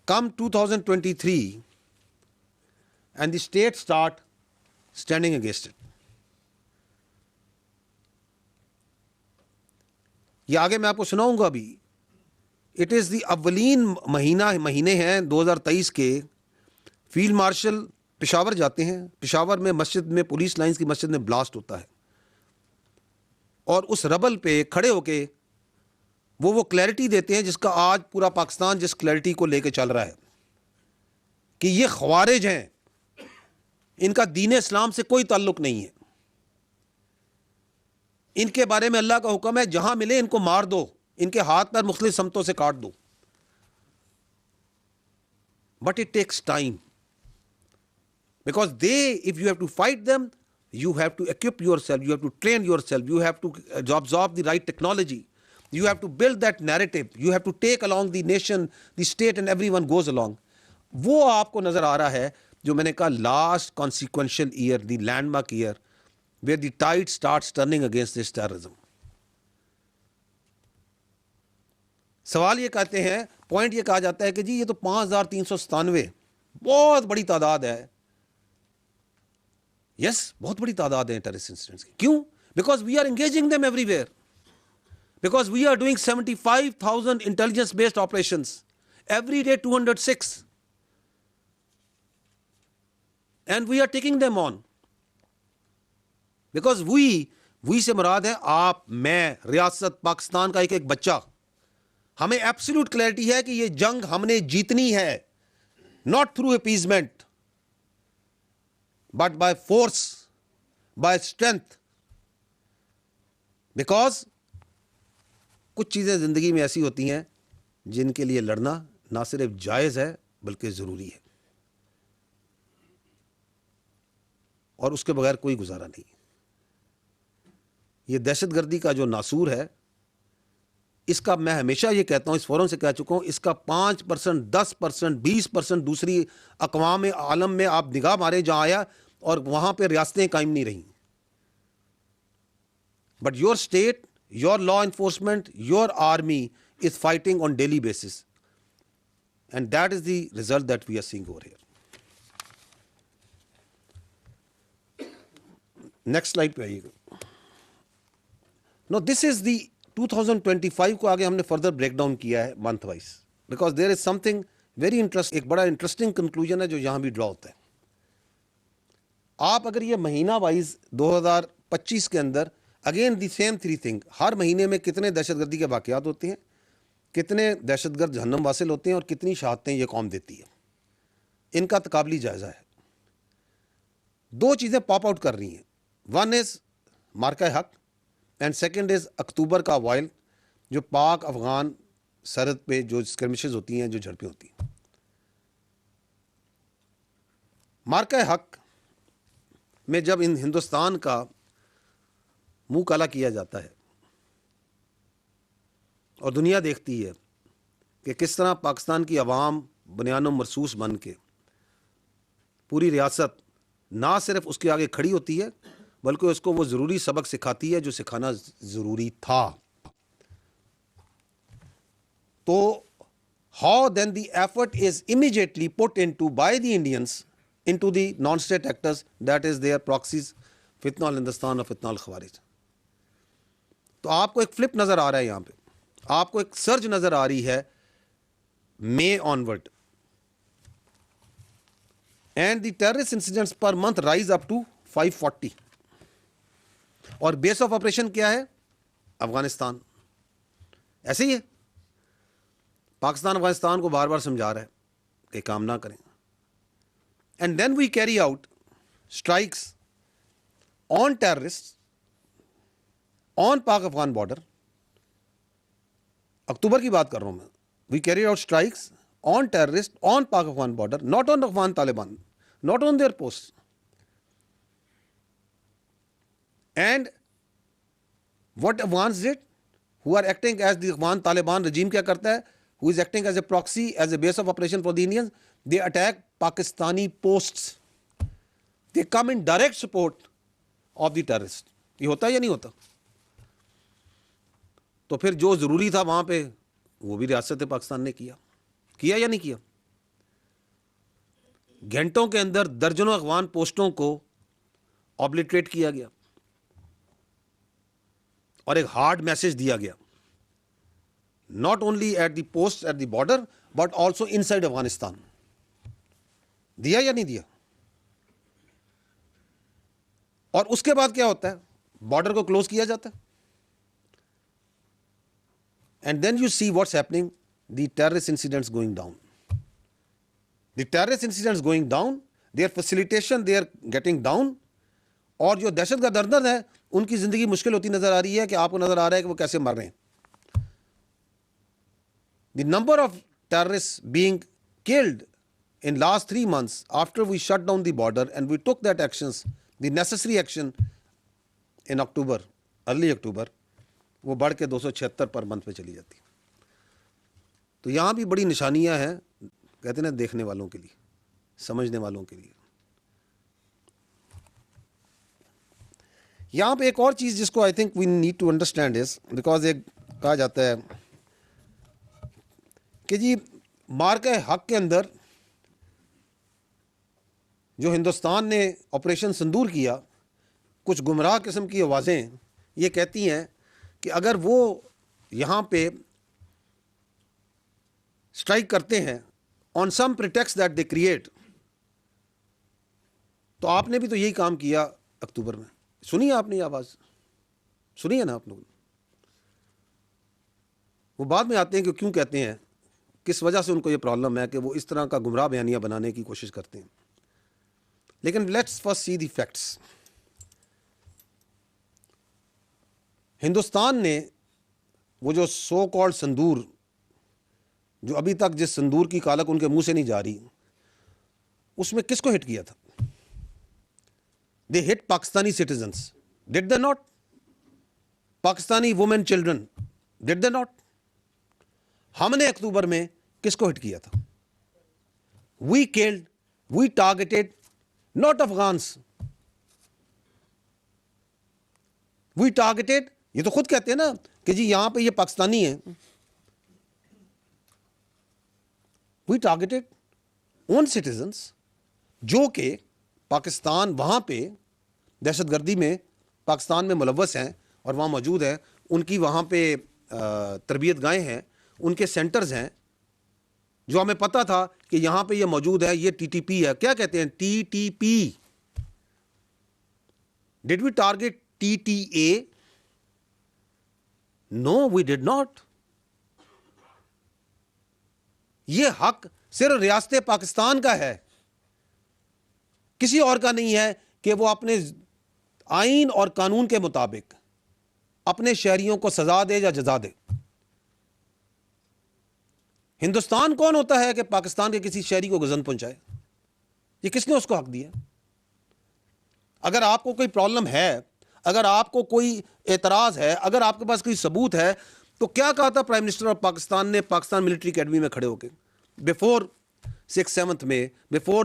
come 2023 and the states start standing against it. یہ آگے میں آپ کو سناؤں گا ابھی. اٹ از دی اولین مہینے ہیں 2023 کے. فیلڈ مارشل پشاور جاتے ہیں. پشاور میں مسجد میں پولیس لائنز کی مسجد میں بلاسٹ ہوتا ہے, اور اس ربل پہ کھڑے ہو کے وہ کلیئرٹی دیتے ہیں جس کا آج پورا پاکستان جس کلیئرٹی کو لے کے چل رہا ہے کہ یہ خوارج ہیں, ان کا دین اسلام سے کوئی تعلق نہیں ہے, ان کے بارے میں اللہ کا حکم ہے جہاں ملے ان کو مار دو, ان کے ہاتھ پر مختلف سمتوں سے کاٹ دو. But it takes time, because if you have to fight them, you have to equip yourself, you have to train yourself, you have to absorb the right technology, you have to build that narrative, you have to take along the nation, the state, and everyone goes along. وہ آپ کو نظر آ رہا ہے جو میں نے کہا last consequential year, the landmark year, where the tide starts turning against this terrorism. سوال یہ کہتے ہیں, پوائنٹ یہ کہا جاتا ہے کہ جی یہ تو 5397 بہت بڑی تعداد ہے. یس, بہت بڑی تعداد ہے ٹیررسٹ انسیڈنٹس کی. کیوں؟ Because we are engaging them everywhere, because we are doing 75,000 intelligence based operations every day, 206, and we are taking them on. Because we سے مراد ہے آپ, میں, ریاست پاکستان کا ایک بچہ. ہمیں ایبسولوٹ کلیئرٹی ہے کہ یہ جنگ ہم نے جیتنی ہے, not through appeasement but by force, by strength. Because کچھ چیزیں زندگی میں ایسی ہوتی ہیں جن کے لیے لڑنا نہ صرف جائز ہے بلکہ ضروری ہے, اور اس کے بغیر کوئی گزارا نہیں. یہ دہشت گردی کا جو ناسور ہے, اس کا میں ہمیشہ یہ کہتا ہوں, اس فورم سے کہہ چکا ہوں, اس کا 5%, 10%, 20% دوسری اقوام عالم میں آپ نگاہ ماریں جہاں آیا, اور وہاں پہ ریاستیں قائم نہیں رہیں. But your state, your law enforcement, your army is fighting on daily basis, and that is the result that we are seeing over here. Next slide پہ آئیے گا. نو دس از دی 2025 کو آگے ہم نے فردر بریک ڈاؤن کیا ہے month wise, because there is some thing very interesting. ایک بڑا انٹرسٹنگ کنکلوژن ہے جو یہاں بھی ڈرا ہوتا ہے. آپ اگر یہ مہینہ وائز 2025 کے اندر, اگین دی سیم 3 تھنگ, ہر مہینے میں کتنے دہشت گردی کے واقعات ہوتے ہیں, کتنے دہشت گرد جہنم واصل ہوتے ہیں, اور کتنی شہادتیں یہ قوم دیتی ہے, ان کا تقابلی جائزہ ہے. 2 چیزیں پاپ آؤٹ کر رہی ہیں. ون از مارکہ حق, اینڈ سیکنڈ از اکتوبر کا وائل, جو پاک افغان سرحد پہ جو اسکرمشز ہوتی ہیں, جو جھڑپیں ہوتی ہیں. مارکہ حق میں جب ان ہندوستان کا منہ کالا کیا جاتا ہے اور دنیا دیکھتی ہے کہ کس طرح پاکستان کی عوام بنیان و مرصوص بن کے پوری ریاست نہ صرف اس کے آگے کھڑی ہوتی ہے بلکہ اس کو وہ ضروری سبق سکھاتی ہے جو سکھانا ضروری تھا. تو how then the effort is immediately put into by the Indians into the non-state actors, that is their proxies, فتنہ الہندوستان اور فتنہ الخوارج. تو آپ کو ایک فلپ نظر آ رہا ہے یہاں پہ, آپ کو ایک سرج نظر آ رہی ہے May onward, and the terrorist incidents per month rise up to 540, اور بیس آف آپریشن کیا ہے؟ افغانستان. ایسے ہی ہے, پاکستان افغانستان کو بار بار سمجھا رہا ہے کہ کام نہ کریں. And then we carry out strikes on terrorist on Pak Afghan border. اکتوبر کی بات کر رہا ہوں میں. We carry out strikes on terrorist on Pak Afghan border, not on Afghan Taliban, not on their post. And what Afghans did, who are acting as the Afghan Taliban regime کیا کرتا ہے, who is acting as a proxy, as a base of operation for the Indians, they attack Pakistani posts. They come in direct support of the terrorists. یہ ہوتا ہے یا نہیں ہوتا؟ تو پھر جو ضروری تھا وہاں پہ وہ بھی ریاست پاکستان نے کیا یا نہیں کیا؟ گھنٹوں کے اندر درجنوں افغان پوسٹوں کو آبلیٹریٹ کیا گیا اور ایک ہارڈ میسج دیا گیا, not only at the post at the border but also inside Afghanistan. دیا یا نہیں دیا؟ اور اس کے بعد کیا ہوتا ہے؟ بارڈر کو کلوز کیا جاتا ہے. And then you see what's happening, the terrorist incidents going down. The terrorist incidents going down, their facilitation they are getting down, اور جو دہشت گرد اندر ہے ان کی زندگی مشکل ہوتی نظر آ رہی ہے کہ آپ کو نظر آ رہا ہے کہ وہ کیسے مر رہے ہیں. The number of terrorists being killed in last 3 months after we shut down the border and we took that actions, the necessary action in October, early October, وہ بڑھ کے 276 پر منتھ پہ چلی جاتی. تو یہاں بھی بڑی نشانیاں ہیں, کہتے ہیں دیکھنے والوں کے لیے, سمجھنے والوں کے لیے. یہاں پہ ایک اور چیز جس کو I think we need to understand is, because ایک کہا جاتا ہے کہ جی مارکہ حق کے اندر جو ہندوستان نے آپریشن سندور کیا, کچھ گمراہ قسم کی آوازیں یہ کہتی ہیں کہ اگر وہ یہاں پہ اسٹرائک کرتے ہیں on some pretext that they create, تو آپ نے بھی تو یہی کام کیا اکتوبر میں. سنی ہے آپ نے یہ آواز؟ سنی ہے نا آپ لوگوں نے؟ وہ بعد میں آتے ہیں کہ کیوں کہتے ہیں, کس وجہ سے ان کو یہ پرابلم ہے کہ وہ اس طرح کا گمراہ بیانیہ بنانے کی کوشش کرتے ہیں. لیکن let's first see the facts. Hindustan نے وہ جو سو کالڈ سندور, جو ابھی تک جس سندور کی کالک ان کے منہ سے نہیں جا رہی, اس میں کس کو ہٹ کیا تھا؟ They hit Pakistani citizens, did they not? Pakistani women children, did they not? ہم نے اکتوبر میں کس کو ہٹ کیا تھا؟ We killed, we targeted not Afghans, we targeted, یہ تو خود کہتے ہیں نا کہ جی یہاں پہ یہ پاکستانی ہیں. We targeted own citizens جو کہ پاکستان وہاں پہ دہشت گردی میں پاکستان میں ملوث ہیں اور وہاں موجود ہیں. ان کی وہاں پہ تربیت گاہیں ہیں, ان کے سینٹرز ہیں, جو ہمیں پتہ تھا کہ یہاں پہ یہ موجود ہے. یہ ٹی ٹی پی ہے, کیا کہتے ہیں T T P. Did we target T T A? No we did not. یہ حق صرف ریاست پاکستان کا ہے, کسی اور کا نہیں ہے کہ وہ اپنے آئین اور قانون کے مطابق اپنے شہریوں کو سزا دے یا جزا دے. ہندوستان کون ہوتا ہے کہ پاکستان کے کسی شہری کو گزن پہنچائے؟ یہ کس نے اس کو حق دیا؟ اگر آپ کو کوئی پرابلم ہے, اگر آپ کو کوئی اعتراض ہے, اگر آپ کے پاس کوئی ثبوت ہے, تو کیا کہا تھا پرائم منسٹر آف پاکستان نے پاکستان ملٹری اکیڈمی میں کھڑے ہو کے بفور 6-7 میں, بفور